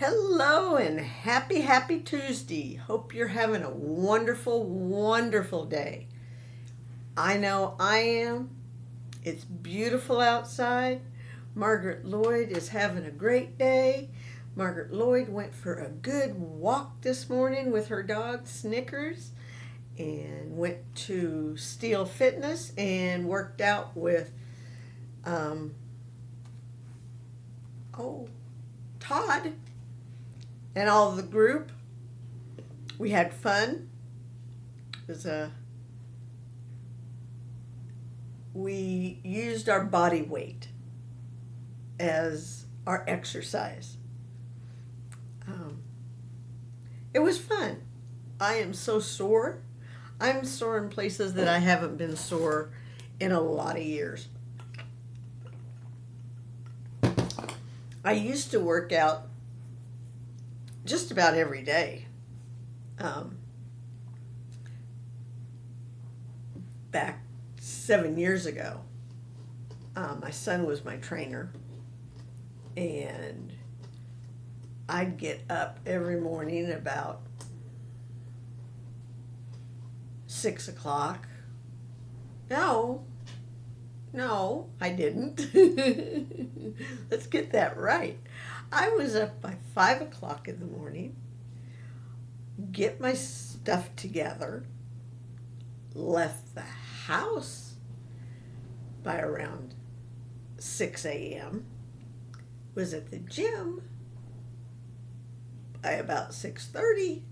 Hello and happy Tuesday. Hope you're having a wonderful day. I know I am. It's beautiful outside. Margaret Lloyd is having a great day. Margaret Lloyd went for a good walk this morning with her dog Snickers and went to Steel Fitness and worked out with um, Todd and all of the group. We had fun. We used our body weight as our exercise. It was fun. I am so sore. I'm sore in places that I haven't been sore in a lot of years. I used to work out just about every day. Back 7 years ago, my son was my trainer, and I'd get up every morning about 6 o'clock. No, I didn't. Let's get that right. I was up by 5 o'clock in the morning, get my stuff together, left the house by around 6 a.m., was at the gym by about 6:30,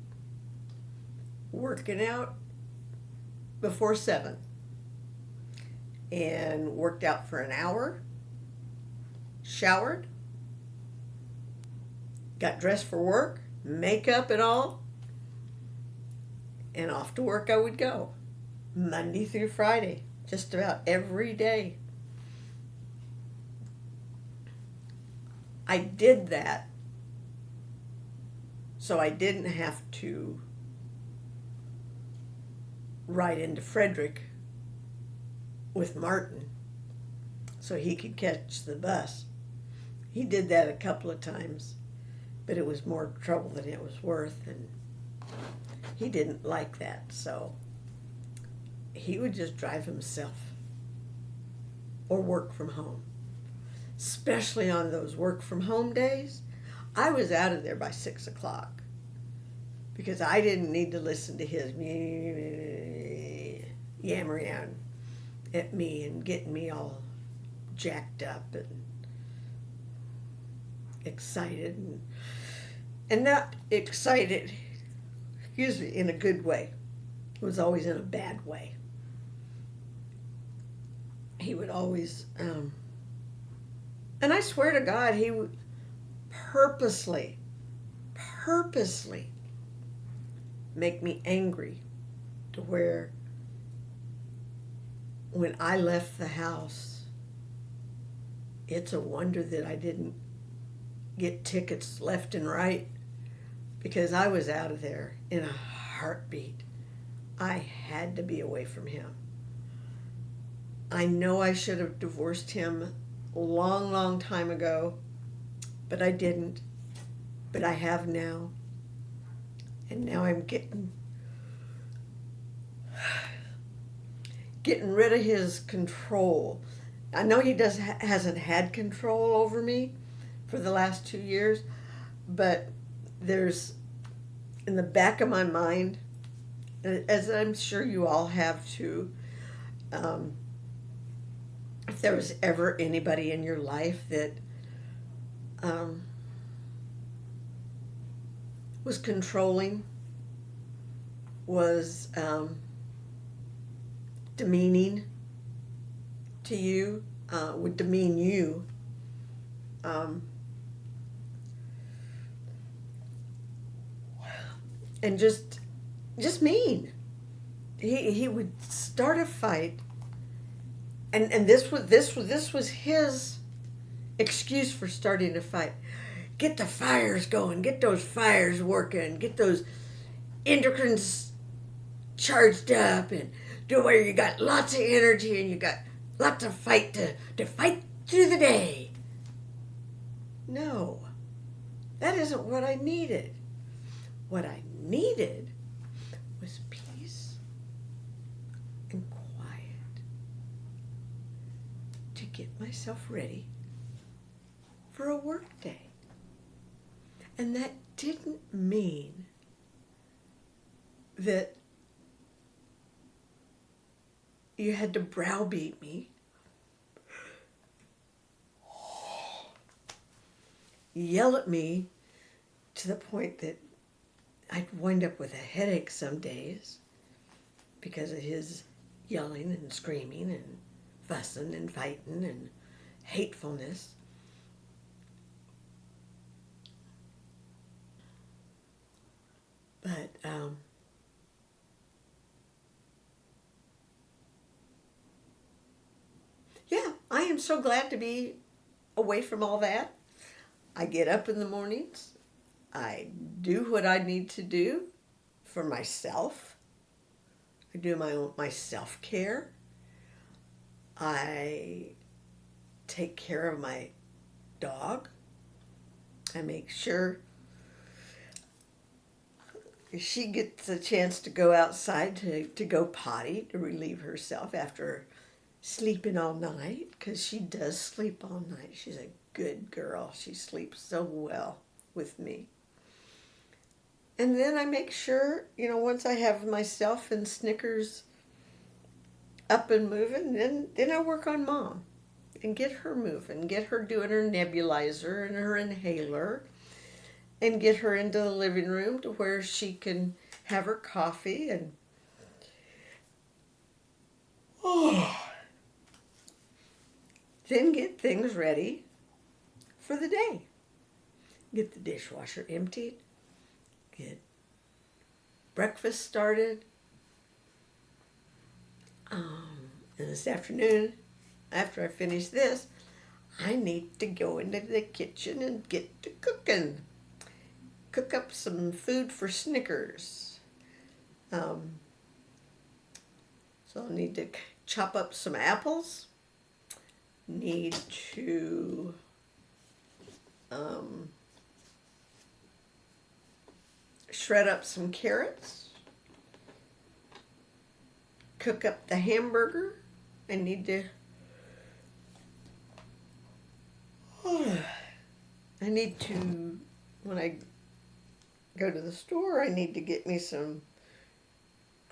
working out before 7, and worked out for an hour, showered, got dressed for work, makeup and all, and off to work I would go. Monday through Friday, just about every day. I did that so I didn't have to ride into Frederick with Martin so he could catch the bus. He did that a couple of times, but it was more trouble than it was worth, and he didn't like that, so he would just drive himself or work from home. Especially on those work from home days, I was out of there by 6 o'clock because I didn't need to listen to his yammering at me and getting me all jacked up and excited and not excited, in a good way. It was always in a bad way. He would always, and I swear to God, he would purposely make me angry to where when I left the house, it's a wonder that I didn't get tickets left and right, because I was out of there in a heartbeat. I had to be away from him. I know I should have divorced him a long time ago, but I didn't. But I have now. And now I'm getting rid of his control. I know he hasn't had control over me for the last 2 years, but there's in the back of my mind, as I'm sure you all have too, if there was ever anybody in your life that was controlling, was demeaning to you, would demean you, and just mean. He would start a fight, and this was his excuse for starting a fight. Get the fires going, get those fires working, get those endocrines charged up, and do where you got lots of energy and you got lots of fight to fight through the day. No. That isn't what I needed. What I needed was peace and quiet to get myself ready for a work day. And that didn't mean that you had to browbeat me, yell at me to the point that I'd wind up with a headache some days because of his yelling and screaming and fussing and fighting and hatefulness. But yeah, I am so glad to be away from all that. I get up in the mornings. I do what I need to do for myself. I do my self-care. I take care of my dog. I make sure she gets a chance to go outside to go potty to relieve herself after sleeping all night, because she does sleep all night. She's a good girl. She sleeps so well with me. And then I make sure, once I have myself and Snickers up and moving, then I work on Mom and get her moving, get her doing her nebulizer and her inhaler, and get her into the living room to where she can have her coffee and then get things ready for the day. Get the dishwasher emptied, get breakfast started. And this afternoon, after I finish this, I need to go into the kitchen and get to cooking. Cook up some food for Snickers. So I'll need to chop up some apples. Need to shred up some carrots. Cook up the hamburger. I need to when I go to the store, I need to get me some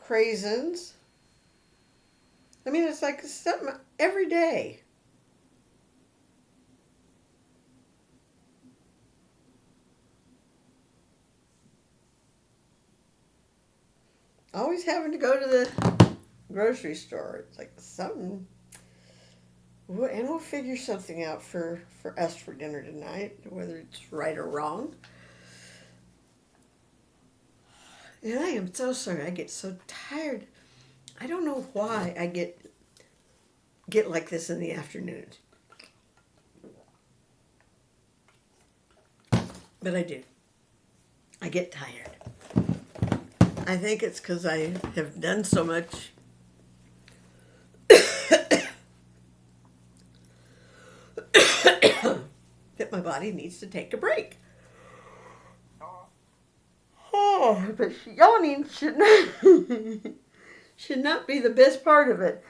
craisins. I mean, it's like something every day. Always having to go to the grocery store. It's like something. And we'll figure something out for us for dinner tonight, whether it's right or wrong. And I am so sorry. I get so tired. I don't know why I get like this in the afternoons. But I do. I get tired. I think it's because I have done so much that my body needs to take a break. Oh, but yawning should not be the best part of it.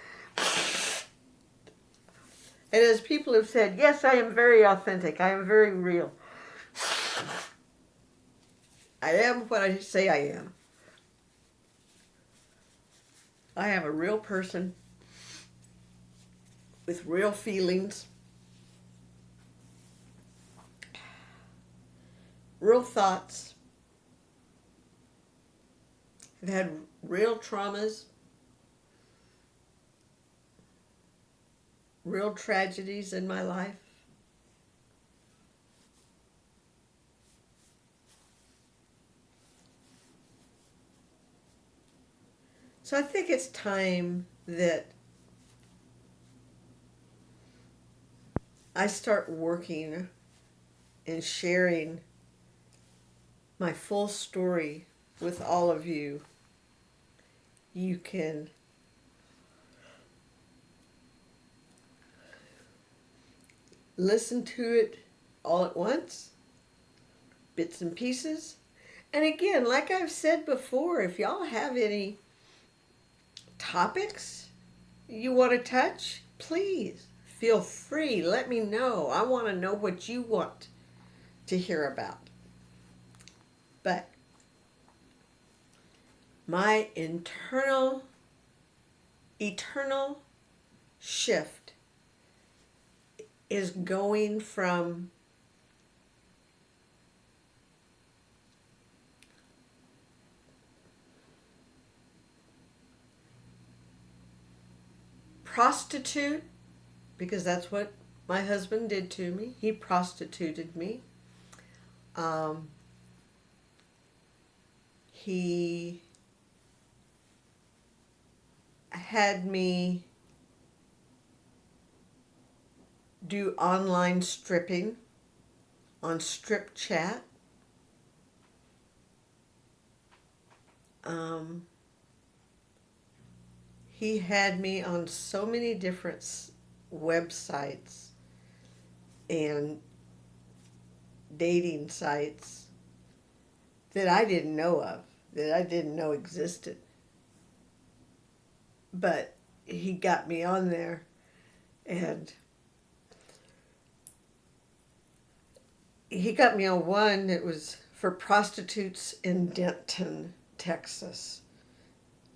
And as people have said, yes, I am very authentic. I am very real. I am what I say I am. I am a real person with real feelings, real thoughts. I've had real traumas, real tragedies in my life. So I think it's time that I start working and sharing my full story with all of you. You can listen to it all at once, bits and pieces. And again, like I've said before, if y'all have any topics you want to touch, please feel free. Let me know. I want to know what you want to hear about. But my eternal shift is going from prostitute, because that's what my husband did to me. He prostituted me. He had me do online stripping on Strip Chat. He had me on so many different websites and dating sites that I didn't know of, that I didn't know existed. But he got me on there, and he got me on one that was for prostitutes in Denton, Texas.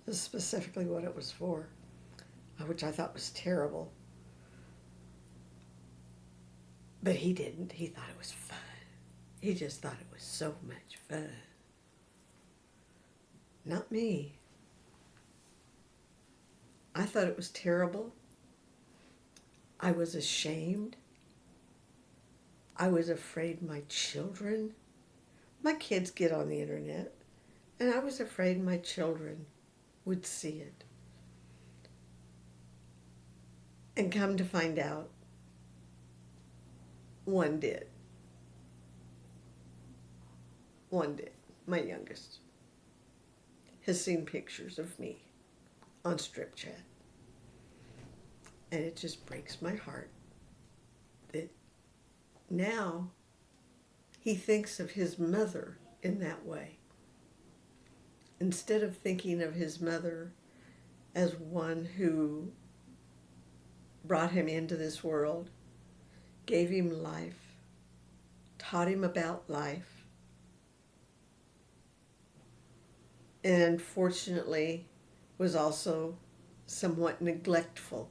This is specifically what it was for, which I thought was terrible. But he didn't. He thought it was fun. He just thought it was so much fun. Not me. I thought it was terrible. I was ashamed. I was afraid my kids get on the internet, and I was afraid my children would see it. And come to find out, one did. My youngest has seen pictures of me on Strip Chat. And it just breaks my heart that now he thinks of his mother in that way, instead of thinking of his mother as one who brought him into this world, gave him life, taught him about life, and unfortunately was also somewhat neglectful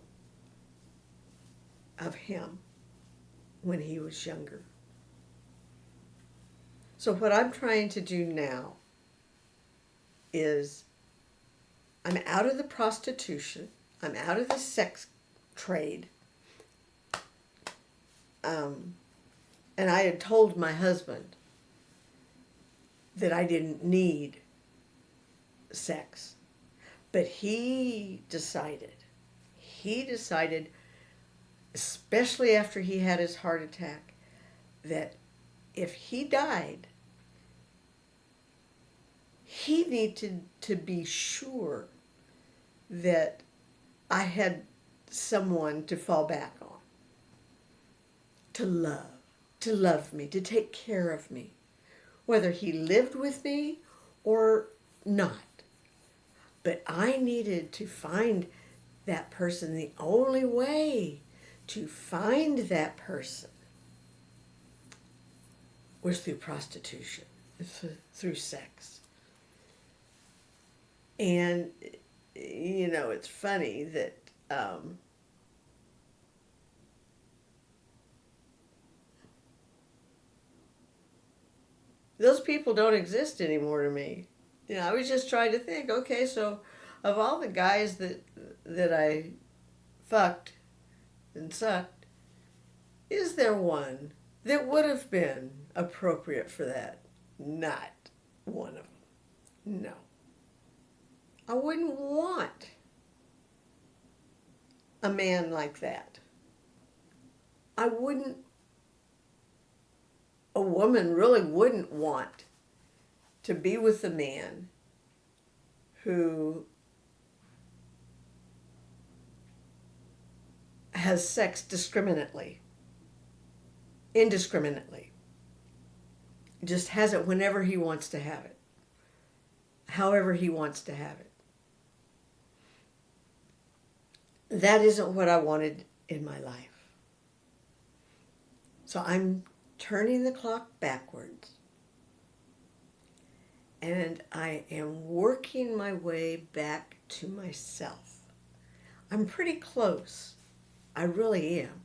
of him when he was younger. So what I'm trying to do now is I'm out of the prostitution, I'm out of the sex trade. And I had told my husband that I didn't need sex. But he decided, especially after he had his heart attack, that if he died, he needed to be sure that I had someone to fall back on, to love me, to take care of me, whether he lived with me or not. But I needed to find that person. The only way to find that person was through prostitution, through sex. And, you know, it's funny that those people don't exist anymore to me. You know, I was just trying to think, okay, so of all the guys that I fucked and sucked, is there one that would have been appropriate for that? Not one of them. No. I wouldn't want a man like that. A woman really wouldn't want to be with a man who has sex indiscriminately, just has it whenever he wants to have it, however he wants to have it. That isn't what I wanted in my life. So I'm turning the clock backwards. And I am working my way back to myself. I'm pretty close. I really am.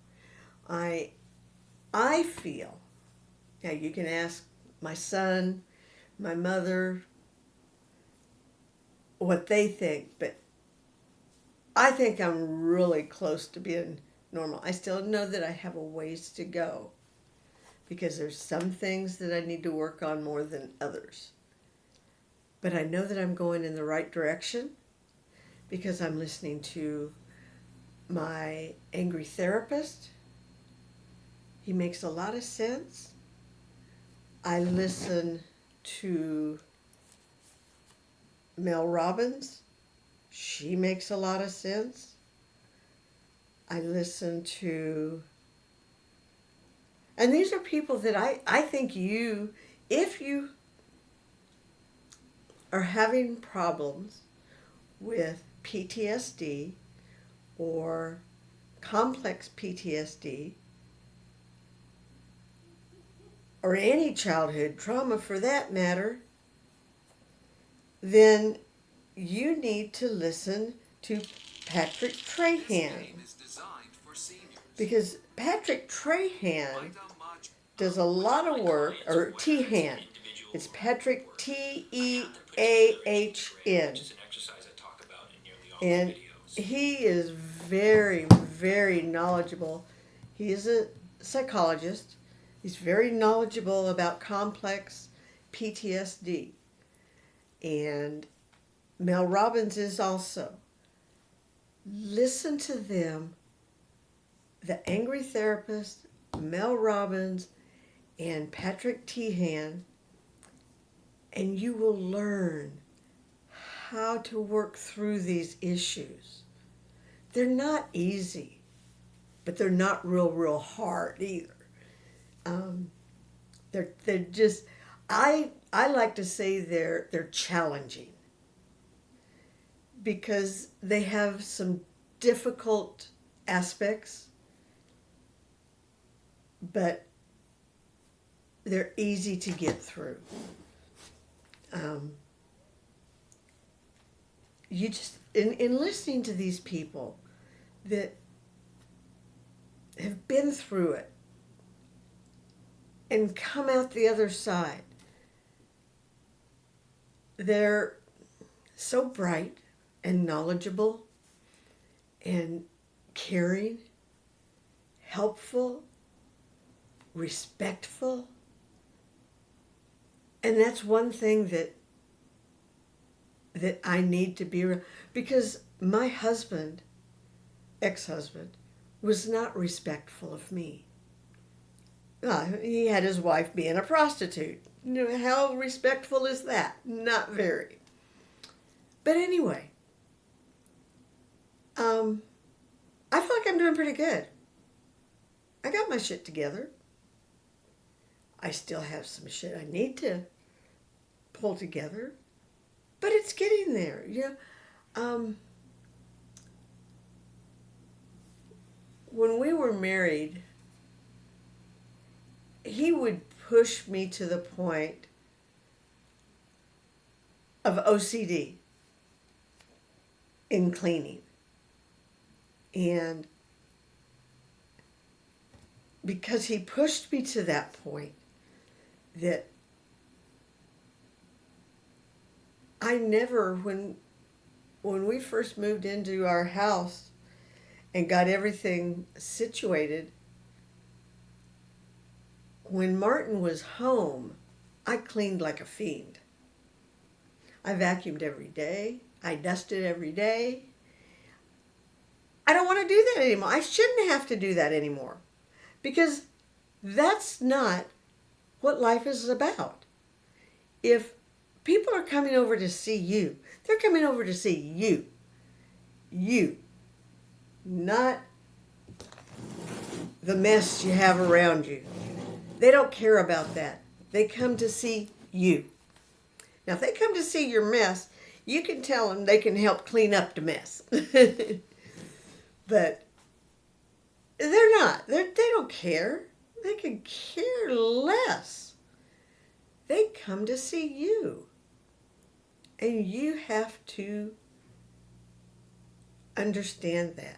I feel, now you can ask my son, my mother, what they think, but I think I'm really close to being normal. I still know that I have a ways to go because there's some things that I need to work on more than others. But I know that I'm going in the right direction because I'm listening to my angry therapist. He makes a lot of sense. I listen to Mel Robbins. She makes a lot of sense. I listen to, and these are people that I think if you are having problems with PTSD or complex PTSD or any childhood trauma for that matter, then you need to listen to Patrick Trahan. Because Patrick Trahan does a lot of work, or Tehan. It's Patrick Teahn. And he is very, very knowledgeable. He is a psychologist. He's very knowledgeable about complex PTSD. And Mel Robbins is also. Listen to them, the Angry Therapist, Mel Robbins, and Patrick Tehan, and you will learn how to work through these issues. They're not easy, but they're not real hard either. They're just, I like to say they're challenging because they have some difficult aspects, but they're easy to get through. You just, in listening to these people that have been through it and come out the other side, they're so bright and knowledgeable and caring, helpful, respectful. And that's one thing that I need to be, because my husband, ex-husband, was not respectful of me. He had his wife being a prostitute. You know, how respectful is that? Not very. But anyway, I feel like I'm doing pretty good. I got my shit together. I still have some shit I need to pull together, but it's getting there. You know, when we were married, he would push me to the point of OCD in cleaning. And because he pushed me to that point, that I never, when we first moved into our house and got everything situated, when Martin was home, I cleaned like a fiend. I vacuumed every day. I dusted every day. I don't want to do that anymore. I shouldn't have to do that anymore, because that's not what life is about. If people are coming over to see you, they're coming over to see you. You. Not the mess you have around you. They don't care about that. They come to see you. Now, if they come to see your mess, you can tell them they can help clean up the mess. But they're not. They don't care. They could care less. They come to see you. And you have to understand that.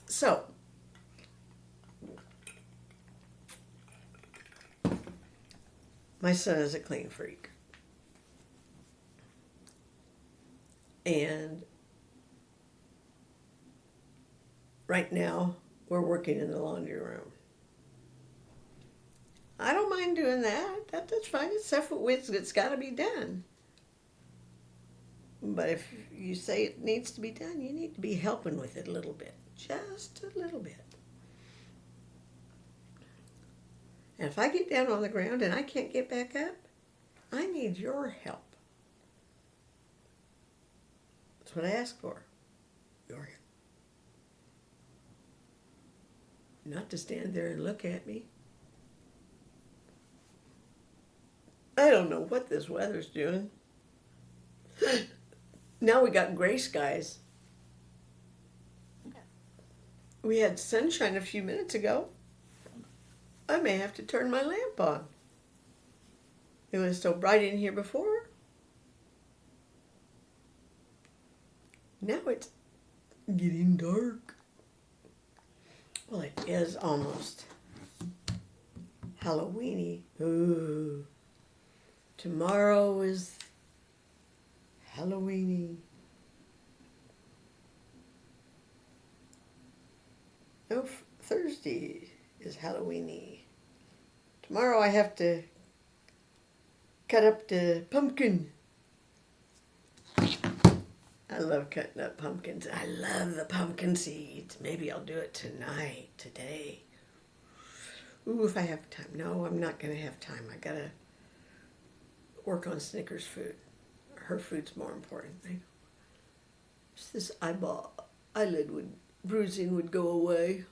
So, my son is a clean freak. And right now, we're working in the laundry room. I don't mind doing that. That's fine. It's stuff that's got to be done. But if you say it needs to be done, you need to be helping with it a little bit. Just a little bit. And if I get down on the ground and I can't get back up, I need your help. That's what I ask for. Your help. Not to stand there and look at me. I don't know what this weather's doing. Now we got gray skies. We had sunshine a few minutes ago. I may have to turn my lamp on. It was so bright in here before. Now it's getting dark. Well, it is almost Halloweeny. Ooh. Tomorrow is Halloweeny. No, Thursday is Halloweeny. Tomorrow I have to cut up the pumpkin. I love cutting up pumpkins. I love the pumpkin seeds. Maybe I'll do it today. Ooh, if I have time. No, I'm not going to have time. I got to work on Snickers' food. Her food's more important. Just this eyelid bruising would go away.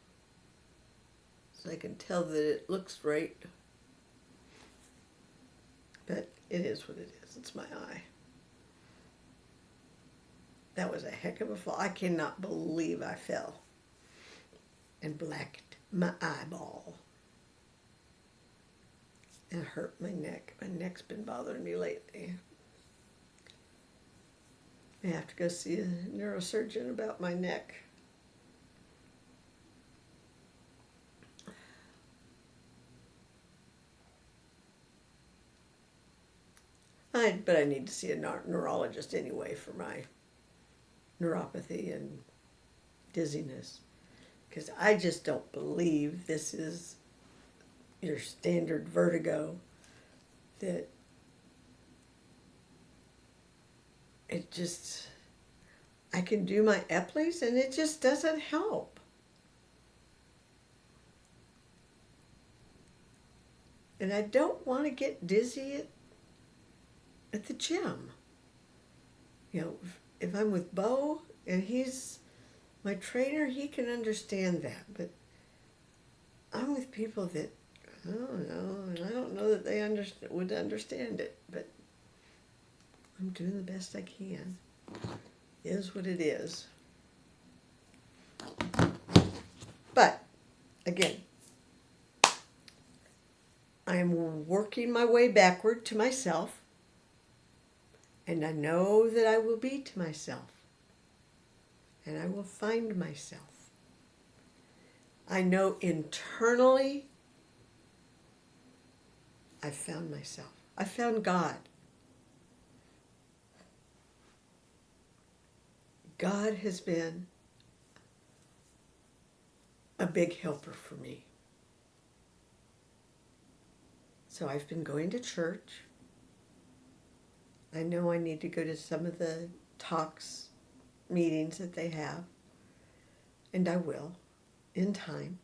So I can tell that it looks right. But it is what it is. It's my eye. That was a heck of a fall. I cannot believe I fell and blacked my eyeball. It hurt my neck. My neck's been bothering me lately. I have to go see a neurosurgeon about my neck. But I need to see a neurologist anyway for my neuropathy and dizziness. Because I just don't believe this is your standard vertigo, that it just, I can do my Epleys and it just doesn't help. And I don't want to get dizzy at the gym. You know, if I'm with Bo and he's my trainer, he can understand that. But I'm with people that, I don't know, and I don't know that they would understand it. But I'm doing the best I can. It is what it is. But, again, I am working my way backward to myself. And I know that I will be to myself. And I will find myself. I know internally I found myself. I found God. God has been a big helper for me. So I've been going to church. I know I need to go to some of the talks, meetings that they have, and I will, in time.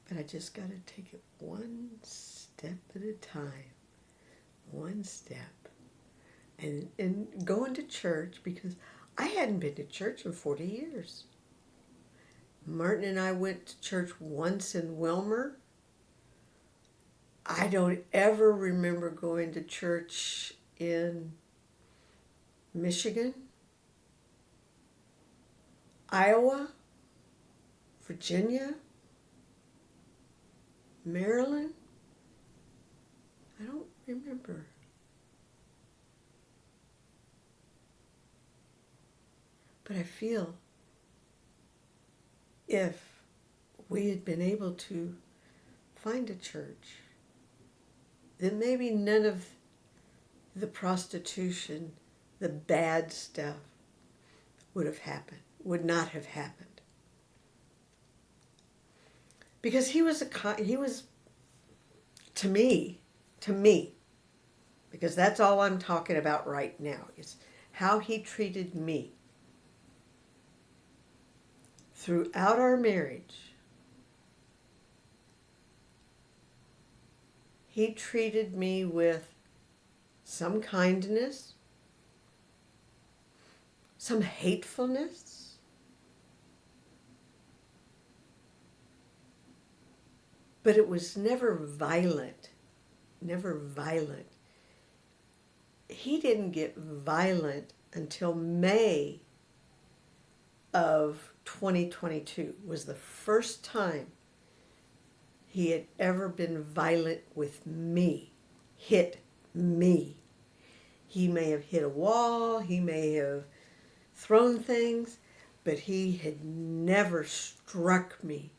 But I just got to take it one step at a time, one step. And going to church, because I hadn't been to church in 40 years. Martin and I went to church once in Wilmer. I don't ever remember going to church in Michigan, Iowa, Virginia, Maryland. I don't remember. But I feel if we had been able to find a church, then maybe none of the prostitution, the bad stuff would not have happened. Because he was to me, because that's all I'm talking about right now, is how he treated me. Throughout our marriage, he treated me with some kindness, some hatefulness, but it was never violent, never violent. He didn't get violent until May of 2022 was the first time he had ever been violent with me, hit me. He may have hit a wall, he may have thrown things, but he had never struck me.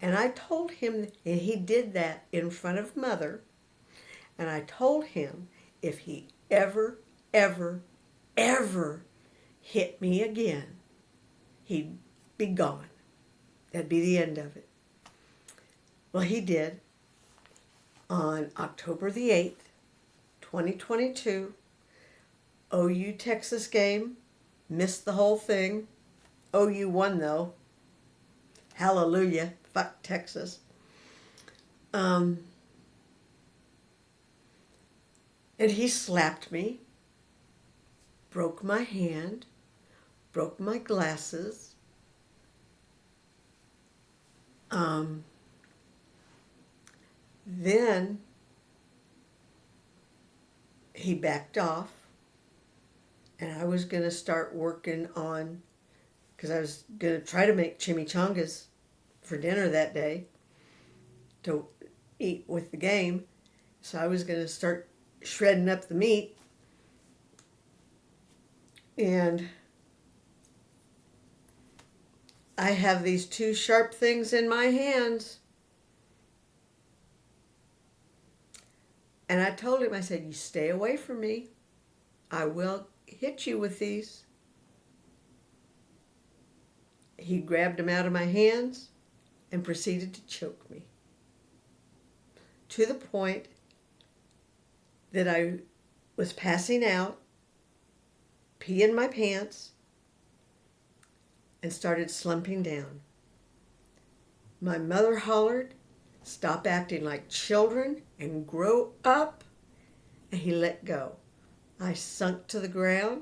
And I told him, and he did that in front of Mother, and I told him if he ever hit me again, he'd be gone. That'd be the end of it. Well, he did. On October the 8th, 2022, OU Texas game, missed the whole thing. OU won though. Hallelujah. Fuck Texas. And he slapped me, broke my hand, broke my glasses. Then he backed off, and I was going to start working on, because I was going to try to make chimichangas for dinner that day to eat with the game. So I was going to start shredding up the meat. And I have these two sharp things in my hands. And I told him, I said, you stay away from me. I will hit you with these. He grabbed them out of my hands and proceeded to choke me. To the point that I was passing out, peeing my pants, and started slumping down. My mother hollered, stop acting like children and grow up. And he let go. I sunk to the ground,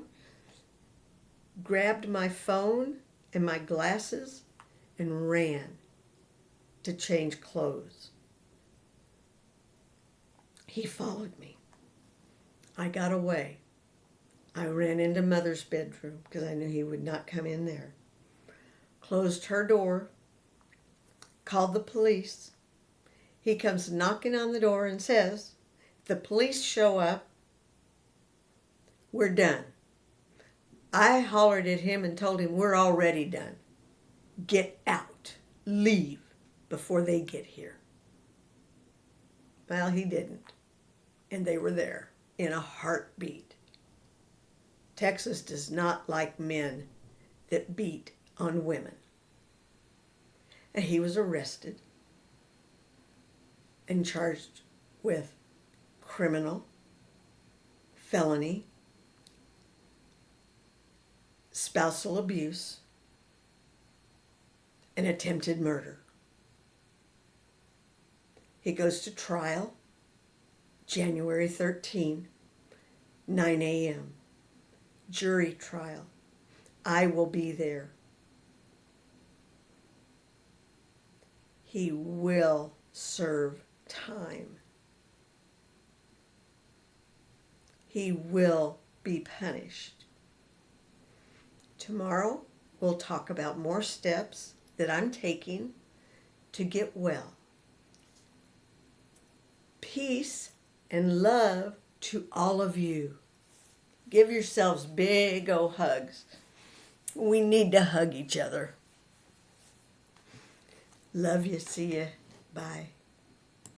grabbed my phone and my glasses, and ran to change clothes. He followed me. I got away. I ran into Mother's bedroom because I knew he would not come in there. Closed her door, called the police. He comes knocking on the door and says, if the police show up, we're done. I hollered at him and told him, we're already done. Get out. Leave before they get here. Well, he didn't. And they were there in a heartbeat. Texas does not like men that beat on women. And he was arrested and charged with criminal, felony, spousal abuse, and attempted murder. He goes to trial January 13, 9 a.m. Jury trial. I will be there. He will serve time. He will be punished. Tomorrow, we'll talk about more steps that I'm taking to get well. Peace and love to all of you. Give yourselves big old hugs. We need to hug each other. Love you. See you. Bye.